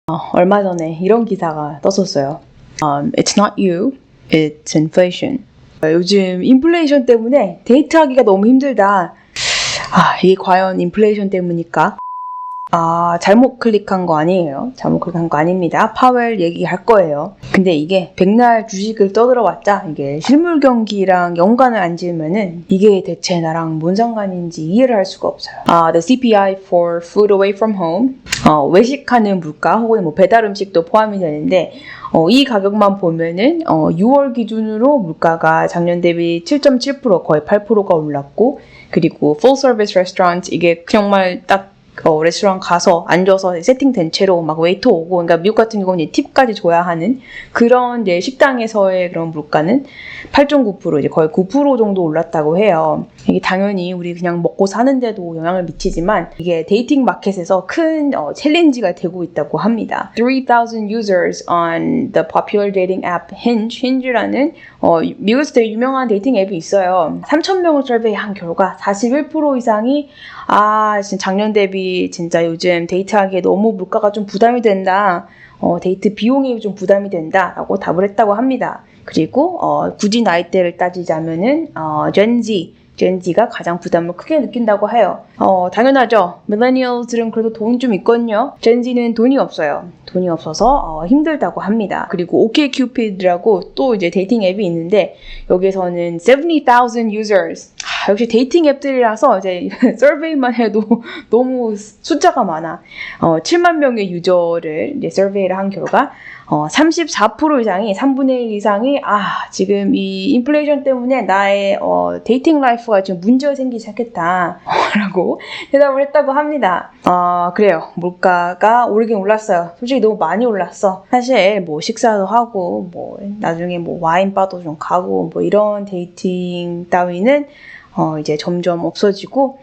얼마 전에 이런 기사가 떴었어요. It's not you, it's inflation. 요즘 인플레이션 때문에 데이트하기가 너무 힘들다. 이게 과연 인플레이션 때문일까? 잘못 클릭한 거 아니에요. 잘못 클릭한 거 아닙니다. 파웰 얘기할 거예요. 근데 이게 백날 주식을 떠들어봤자 이게 실물 경기랑 연관을 안 지으면은 이게 대체 나랑 뭔 상관인지 이해를 할 수가 없어요. The CPI for food away from home. 외식하는 물가 혹은 뭐 배달 음식도 포함이 되는데 이 가격만 보면은 6월 기준으로 물가가 작년 대비 7.7% 거의 8%가 올랐고, 그리고 full service restaurant, 이게 정말 딱 레스토랑 가서 앉아서 세팅된 채로 막 웨이터 오고, 그러니까 미국 같은 경우는 팁까지 줘야 하는 그런 이제 식당에서의 그런 물가는 8.9%, 이제 거의 9% 정도 올랐다고 해요. 이게 당연히 우리 그냥 먹고 사는데도 영향을 미치지만 이게 데이팅 마켓에서 큰 챌린지가 되고 있다고 합니다. 3,000 users on the popular dating app Hinge. Hinge라는 미국에서 되게 유명한 데이팅 앱이 있어요. 3,000명을 설베이한 결과 41% 이상이 진짜 작년 대비 진짜 요즘 데이트하기에 너무 물가가 좀 부담이 된다. 데이트 비용이 좀 부담이 된다 라고 답을 했다고 합니다. 그리고 굳이 나이대를 따지자면은 Gen Z가 가장 부담을 크게 느낀다고 해요. 당연하죠. 밀레니얼들은 그래도 돈이 좀 있거든요. Gen Z는 돈이 없어요. 돈이 없어서 힘들다고 합니다. 그리고 OkCupid라고 또 이제 데이팅 앱이 있는데 여기서는 70,000 users. 역시 데이팅 앱들이라서 이제 서베이만 해도 너무 숫자가 많아. 7만 명의 유저를 이제 서베이를 한 결과 34% 이상이, 3분의 1 이상이 지금 이 인플레이션 때문에 나의 데이팅 라이프가 지금 문제가 생기기 시작했다 라고 대답을 했다고 합니다. 그래요. 물가가 오르긴 올랐어요. 솔직히 너무 많이 올랐어. 사실 뭐 식사도 하고 뭐 나중에 뭐 와인바도 좀 가고 뭐 이런 데이팅 따위는 이제 점점 없어지고,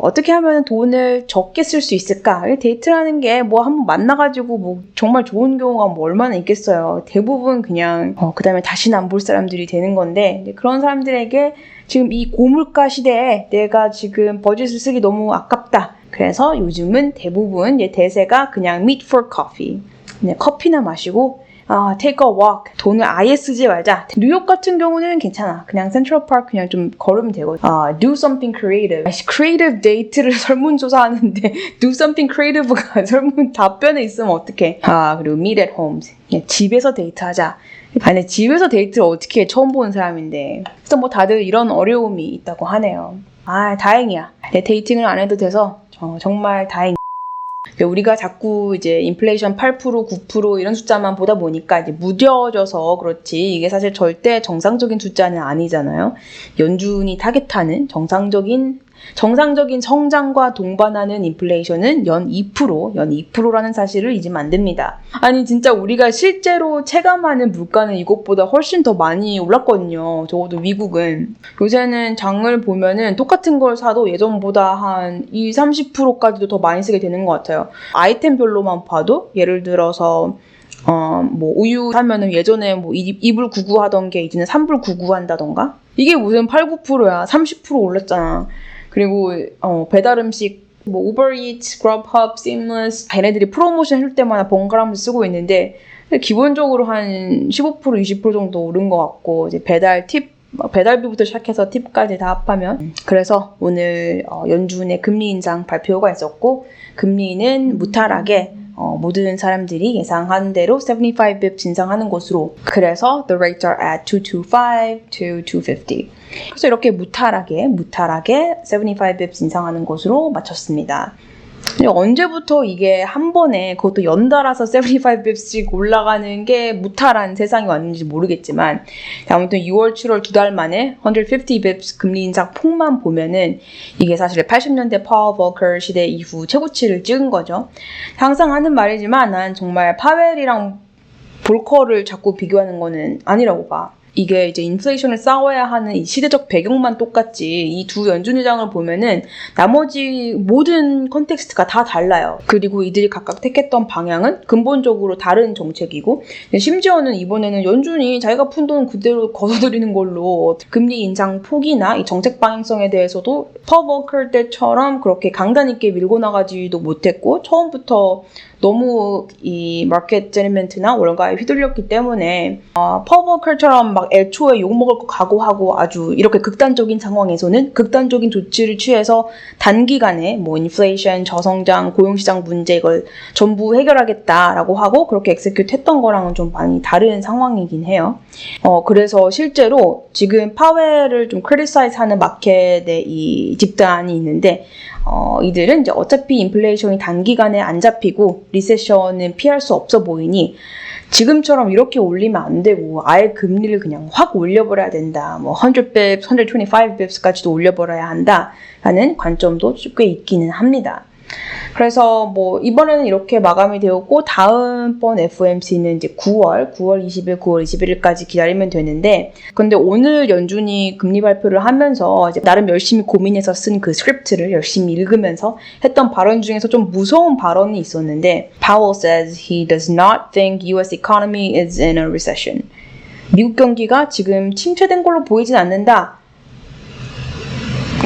어떻게 하면 돈을 적게 쓸 수 있을까? 데이트라는 게 뭐 한번 만나가지고 뭐 정말 좋은 경우가 뭐 얼마나 있겠어요. 대부분 그냥 그 다음에 다시는 안 볼 사람들이 되는 건데, 그런 사람들에게 지금 이 고물가 시대에 내가 지금 버짓을 쓰기 너무 아깝다. 그래서 요즘은 대부분 대세가 그냥 meet for coffee. 그냥 커피나 마시고 take a walk. 돈을 아예 쓰지 말자. 뉴욕 같은 경우는 괜찮아. 그냥 센트럴 파크 그냥 좀 걸으면 되고. Do something creative. creative date를 설문조사하는데 do something creative가 설문 답변에 있으면 어떡해. 그리고 meet at home. 그냥 집에서 데이트하자. 아니, 집에서 데이트를 어떻게 해. 처음 보는 사람인데. 그래서 뭐 다들 이런 어려움이 있다고 하네요. 다행이야. 데이팅을 안 해도 돼서 정말 다행이야. 우리가 자꾸 이제 인플레이션 8%, 9% 이런 숫자만 보다 보니까 이제 무뎌져서 그렇지, 이게 사실 절대 정상적인 숫자는 아니잖아요. 연준이 타겟하는 정상적인 성장과 동반하는 인플레이션은 연 2%라는 사실을 잊으면 안 됩니다. 아니, 진짜 우리가 실제로 체감하는 물가는 이것보다 훨씬 더 많이 올랐거든요. 적어도 미국은. 요새는 장을 보면은 똑같은 걸 사도 예전보다 한 20, 30%까지도 더 많이 쓰게 되는 것 같아요. 아이템별로만 봐도 예를 들어서 뭐 우유 사면은 예전에 뭐 2불 99 하던 게 이제는 3불 99 한다던가? 이게 무슨 8, 9%야. 30% 올랐잖아. 그리고 배달 음식 뭐 우버이츠, 그럽헙, 시임레스 얘네들이 프로모션 해줄 때마다 번갈아가면서 쓰고 있는데 기본적으로 한 15%, 20% 정도 오른 것 같고, 이제 배달비부터 시작해서 팁까지 다 합하면. 그래서 오늘 연준의 금리 인상 발표가 있었고, 금리는 무탈하게 모든 사람들이 예상한 대로 75 bips 인상하는 것으로, 그래서 the rates are at 225 to 250. 그래서 이렇게 무탈하게 75 bips 인상하는 것으로 마쳤습니다. 언제부터 이게 한 번에 그것도 연달아서 75 bips씩 올라가는 게 무탈한 세상이 왔는지 모르겠지만, 아무튼 6월, 7월 2달 만에 150 bips 금리 인상 폭만 보면은 이게 사실 80년대 파월 볼커 시대 이후 최고치를 찍은 거죠. 항상 하는 말이지만 난 정말 파웰이랑 볼커를 자꾸 비교하는 거는 아니라고 봐. 이게 이제 인플레이션을 싸워야 하는 이 시대적 배경만 똑같지 이 두 연준 의장을 보면은 나머지 모든 컨텍스트가 다 달라요. 그리고 이들이 각각 택했던 방향은 근본적으로 다른 정책이고 심지어는 이번에는 연준이 자기가 푼 돈 그대로 걷어들이는 걸로 금리 인상 폭이나 이 정책 방향성에 대해서도 퍼버클 때처럼 그렇게 강단 있게 밀고 나가지도 못했고 처음부터 너무 이 마켓 세니멘트나 원가에 휘둘렸기 때문에 퍼버클처럼 막 애초에 욕먹을 거 각오하고 아주 이렇게 극단적인 상황에서는 극단적인 조치를 취해서 단기간에 뭐 인플레이션, 저성장, 고용시장 문제 이걸 전부 해결하겠다라고 하고 그렇게 엑세큐트 했던 거랑은 좀 많이 다른 상황이긴 해요. 그래서 실제로 지금 파웰을 좀 크리티사이즈하는 마켓의 이 집단이 있는데 이들은 이제 어차피 인플레이션이 단기간에 안 잡히고 리세션은 피할 수 없어 보이니 지금처럼 이렇게 올리면 안 되고 아예 금리를 그냥 확 올려버려야 된다. 뭐 100 bips, 125 bips까지도 올려버려야 한다라는 관점도 꽤 있기는 합니다. 그래서 뭐 이번에는 이렇게 마감이 되었고 다음번 FOMC는 이제 9월 20일, 9월 21일까지 기다리면 되는데 근데 오늘 연준이 금리 발표를 하면서 이제 나름 열심히 고민해서 쓴 그 스크립트를 열심히 읽으면서 했던 발언 중에서 좀 무서운 발언이 있었는데 Powell says he does not think US economy is in a recession. 미국 경기가 지금 침체된 걸로 보이진 않는다.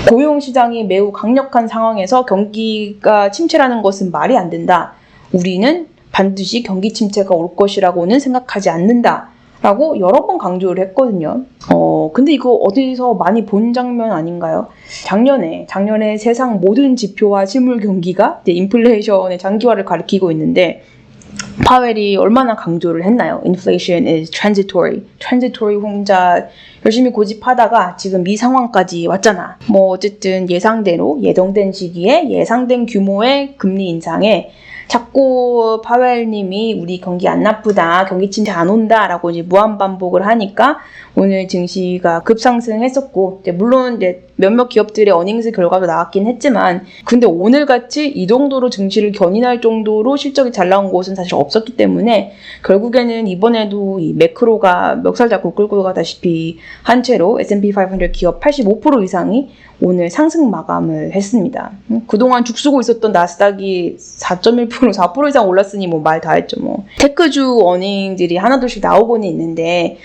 고용시장이 매우 강력한 상황에서 경기가 침체라는 것은 말이 안 된다. 우리는 반드시 경기 침체가 올 것이라고는 생각하지 않는다. 라고 여러 번 강조를 했거든요. 근데 이거 어디서 많이 본 장면 아닌가요? 작년에 세상 모든 지표와 실물 경기가 이제 인플레이션의 장기화를 가리키고 있는데 파웰이 얼마나 강조를 했나요? Inflation is transitory. transitory 혼자 열심히 고집하다가 지금 이 상황까지 왔잖아. 뭐 어쨌든 예정된 시기에 예상된 규모의 금리 인상에 자꾸 파웰님이 우리 경기 안 나쁘다, 경기 침체 안 온다 라고 이제 무한 반복을 하니까 오늘 증시가 급상승했었고 이제 물론 이제 몇몇 기업들의 어닝스 결과도 나왔긴 했지만 근데 오늘같이 이 정도로 증시를 견인할 정도로 실적이 잘 나온 곳은 사실 없었기 때문에 결국에는 이번에도 이 매크로가 멱살 잡고 끌고 가다시피 한 채로 S&P 500 기업 85% 이상이 오늘 상승 마감을 했습니다. 그동안 죽쓰고 있었던 나스닥이 4.1%, 4% 이상 올랐으니 뭐 말 다 했죠. 뭐 테크주 어닝들이 하나둘씩 나오고는 있는데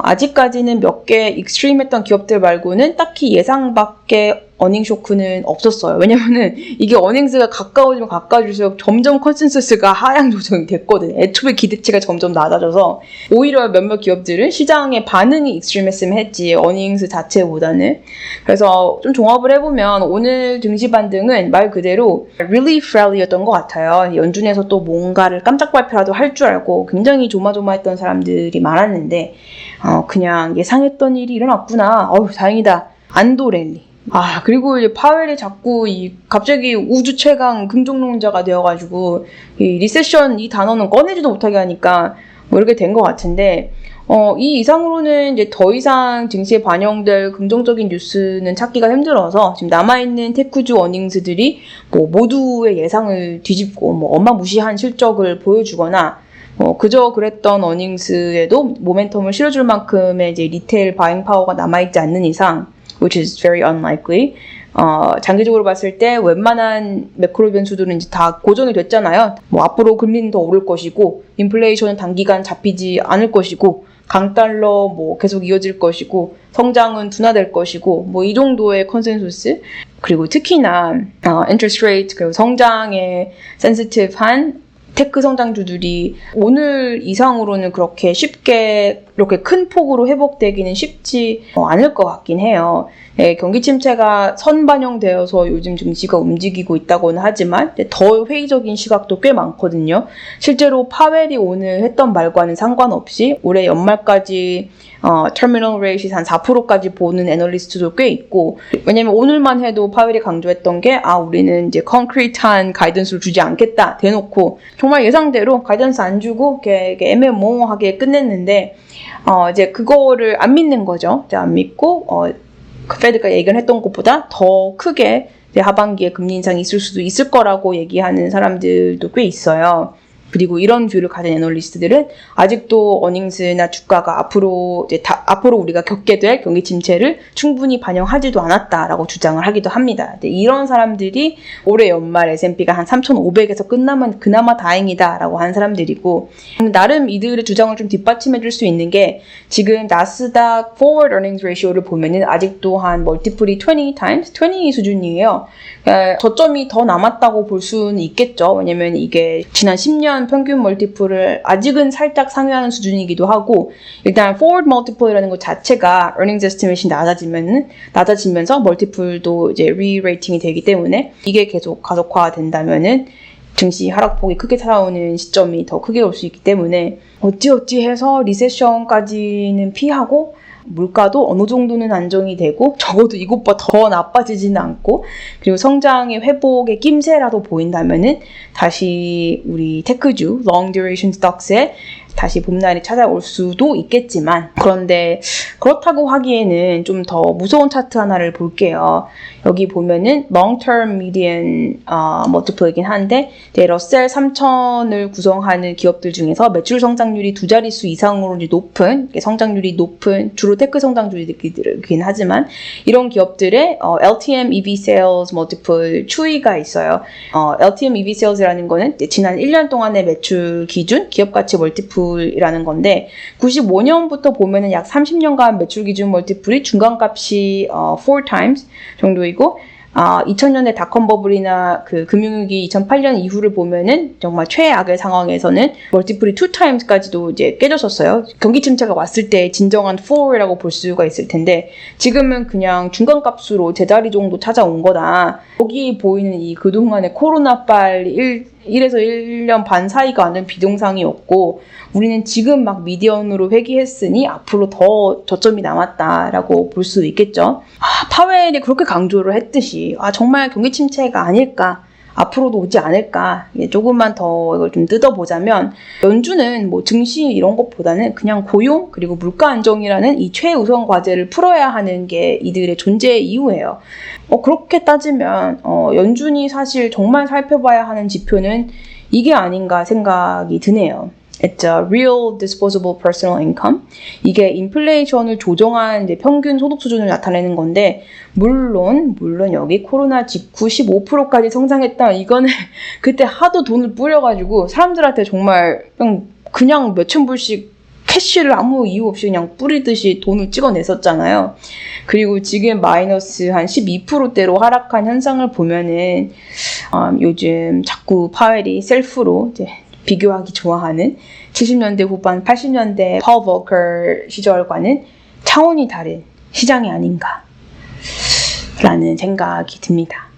아직까지는 몇 개 익스트림했던 기업들 말고는 딱히 예상 밖의 어닝 쇼크는 없었어요. 왜냐면은 이게 어닝스가 가까워지면 가까워질수록 점점 컨센서스가 하향 조정이 됐거든. 애초에 기대치가 점점 낮아져서 오히려 몇몇 기업들은 시장의 반응이 익스트림했으면 했지 어닝스 자체보다는. 그래서 좀 종합을 해보면 오늘 증시 반등은 말 그대로 relief rally였던 것 같아요. 연준에서 또 뭔가를 깜짝 발표라도 할 줄 알고 굉장히 조마조마했던 사람들이 많았는데 그냥 예상했던 일이 일어났구나. 다행이다. 안도 랠리. 그리고 이제 파웰이 자꾸 갑자기 우주 최강 긍정론자가 되어가지고 이 리세션 이 단어는 꺼내지도 못하게 하니까 뭐 이렇게 된 것 같은데 이 이상으로는 이제 더 이상 증시에 반영될 긍정적인 뉴스는 찾기가 힘들어서 지금 남아있는 테크주 어닝스들이 뭐 모두의 예상을 뒤집고 뭐 어마무시한 실적을 보여주거나 그저 그랬던 어닝스에도 모멘텀을 실어줄 만큼의 이제 리테일 바잉 파워가 남아있지 않는 이상 which is very unlikely. 장기적으로 봤을 때 웬만한 매크로 변수들은 이제 다 고정이 됐잖아요. 뭐 앞으로 금리는 더 오를 것이고 인플레이션은 단기간 잡히지 않을 것이고 강달러 뭐 계속 이어질 것이고 성장은 둔화될 것이고 뭐 이 정도의 컨센서스 그리고 특히나 interest rate 그리고 성장에 sensitive한 테크 성장주들이 오늘 이상으로는 그렇게 쉽게 이렇게 큰 폭으로 회복되기는 쉽지 않을 것 같긴 해요. 경기 침체가 선반영되어서 요즘 증시가 움직이고 있다고는 하지만 더 회의적인 시각도 꽤 많거든요. 실제로 파웰이 오늘 했던 말과는 상관없이 올해 연말까지 터미널 레이트이 한 4%까지 보는 애널리스트도 꽤 있고 왜냐면 오늘만 해도 파웰이 강조했던 게 우리는 이제 콘크리트한 가이던스를 주지 않겠다 대놓고 정말 예상대로 가이던스 안 주고 이렇게 애매모호하게 끝냈는데 이제 그거를 안 믿는 거죠. 안 믿고 페드가 얘기를 했던 것보다 더 크게 하반기에 금리 인상이 있을 수도 있을 거라고 얘기하는 사람들도 꽤 있어요. 그리고 이런 뷰를 가진 애널리스트들은 아직도 어닝스나 주가가 앞으로 우리가 겪게 될 경기 침체를 충분히 반영하지도 않았다라고 주장을 하기도 합니다. 이런 사람들이 올해 연말 S&P가 한 3,500에서 끝나면 그나마 다행이다라고 하는 사람들이고, 나름 이들의 주장을 좀 뒷받침해줄 수 있는 게 지금 나스닥 forward earnings ratio를 보면은 아직도 한 멀티플이 20 times, 20 수준이에요. 저점이 더 남았다고 볼 수는 있겠죠. 왜냐면 이게 지난 10년 평균 멀티플을 아직은 살짝 상회하는 수준이기도 하고, 일단 forward multiple이라는 것 자체가 earnings estimate이 낮아지면서 멀티플도 이제 re-rating이 되기 때문에 이게 계속 가속화된다면은 증시 하락폭이 크게 찾아오는 시점이 더 크게 올 수 있기 때문에 어찌어찌 해서 리세션까지는 피하고 물가도 어느 정도는 안정이 되고 적어도 이것보다 더 나빠지지는 않고, 그리고 성장의 회복의 낌새라도 보인다면은 다시 우리 테크주 long duration stocks에 다시 봄날이 찾아올 수도 있겠지만, 그런데 그렇다고 하기에는 좀 더 무서운 차트 하나를 볼게요. 여기 보면은 long-term median multiple이긴 한데 러셀 3000을 구성하는 기업들 중에서 매출 성장률이 두 자릿수 이상으로 높은, 성장률이 높은 주로 테크 성장주이긴 하지만 이런 기업들의 LTM EV sales multiple 추이가 있어요. LTM EV sales이라는 거는 지난 1년 동안의 매출 기준 기업 가치 멀티플이라는 건데, 95년부터 보면은 약 30년간 매출 기준 멀티플이 중간값이 4x 정도이고, 2000년대 닷컴 버블이나 그 금융위기 2008년 이후를 보면은 정말 최악의 상황에서는 멀티플이 2x까지도 이제 깨졌었어요. 경기 침체가 왔을 때 진정한 4이라고 볼 수가 있을 텐데, 지금은 그냥 중간값으로 제자리 정도 찾아온 거다. 여기 보이는 이 그동안의 코로나빨 1에서 1년 반 사이가 아는 비동상이었고, 우리는 지금 막 미디언으로 회귀했으니 앞으로 더 저점이 남았다라고 볼 수 있겠죠. 파웰이 그렇게 강조를 했듯이 정말 경기 침체가 아닐까, 앞으로도 오지 않을까, 조금만 더 이걸 좀 뜯어보자면 연준은 뭐 증시 이런 것보다는 그냥 고용 그리고 물가 안정이라는 이 최우선 과제를 풀어야 하는 게 이들의 존재의 이유예요. 그렇게 따지면 연준이 사실 정말 살펴봐야 하는 지표는 이게 아닌가 생각이 드네요. It's a real disposable personal income. 이게 인플레이션을 조정한 이제 평균 소득 수준을 나타내는 건데, 물론 여기 코로나 직후 15%까지 성장했다. 이거는 그때 하도 돈을 뿌려가지고 사람들한테 정말 그냥 몇천 불씩 캐시를 아무 이유 없이 그냥 뿌리듯이 돈을 찍어냈었잖아요. 그리고 지금 마이너스 한 12%대로 하락한 현상을 보면은 요즘 자꾸 파웰이 셀프로 이제 비교하기 좋아하는 70년대 후반, 80년대 파월 볼커 시절과는 차원이 다른 시장이 아닌가 라는 생각이 듭니다.